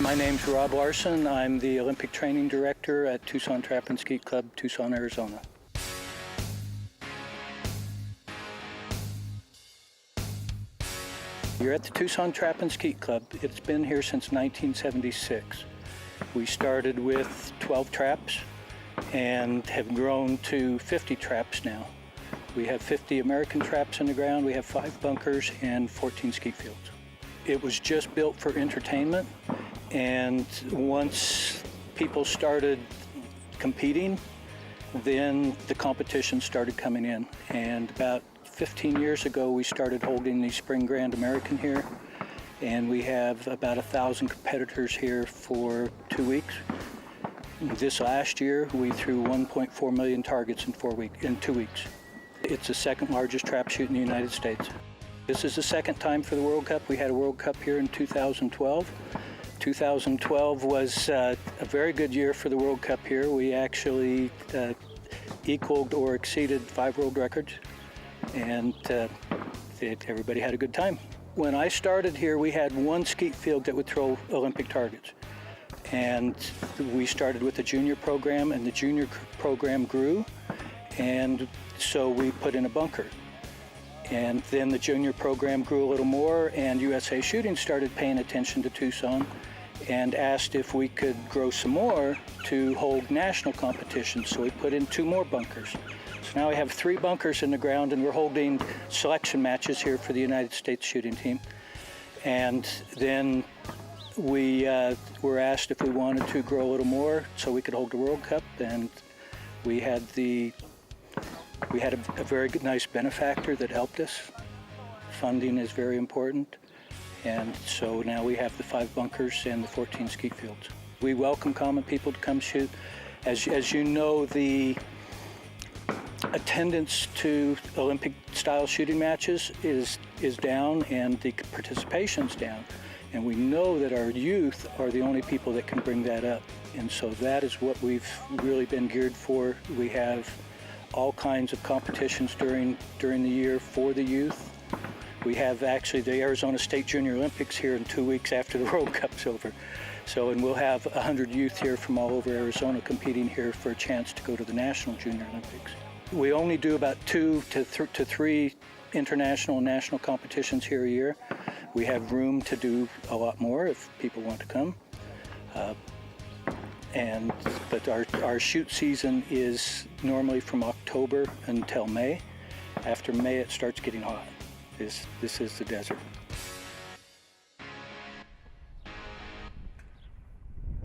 My name's Rob Larson. I'm the Olympic Training Director at Tucson Trap and Skeet Club, Tucson, Arizona. You're at the Tucson Trap and Skeet Club. It's been here since 1976. We started with 12 traps and have grown to 50 traps now. We have 50 American traps in the ground, we have 5 bunkers and 14 skeet fields. It was just built for entertainment, and once people started competing, then the competition started coming in. And about 15 years ago, we started holding the Spring Grand American here, and we have about 1,000 competitors here for 2 weeks. This last year, we threw 1.4 million targets in 2 weeks. It's the second largest trap shoot in the United States. This is the second time for the World Cup. We had a World Cup here in 2012. 2012 was a very good year for the World Cup here. We actually equaled or exceeded 5 world records, and everybody had a good time. When I started here, we had 1 skeet field that would throw Olympic targets. And we started with the junior program, and the junior program grew, and so we put in a bunker. And then the junior program grew a little more, and USA Shooting started paying attention to Tucson and asked if we could grow some more to hold national competitions. So we put in 2 more bunkers. So now we have 3 bunkers in the ground, and we're holding selection matches here for the United States shooting team. And then we were asked if we wanted to grow a little more so we could hold the World Cup, and we had a very good, nice benefactor that helped us. Funding is very important, and so now we have the 5 bunkers and the 14 skeet fields. We welcome common people to come shoot. As you know, the attendance to Olympic-style shooting matches is down, and the participation's down. And we know that our youth are the only people that can bring that up. And so that is what we've really been geared for. We have all kinds of competitions during the year for the youth. We have actually the Arizona State Junior Olympics here in 2 weeks after the World Cup's over. So, and we'll have 100 youth here from all over Arizona competing here for a chance to go to the National Junior Olympics. We only do about 2 to 3 international and national competitions here a year. We have room to do a lot more if people want to come. But our shoot season is normally from October until May. After May, it starts getting hot. This is the desert.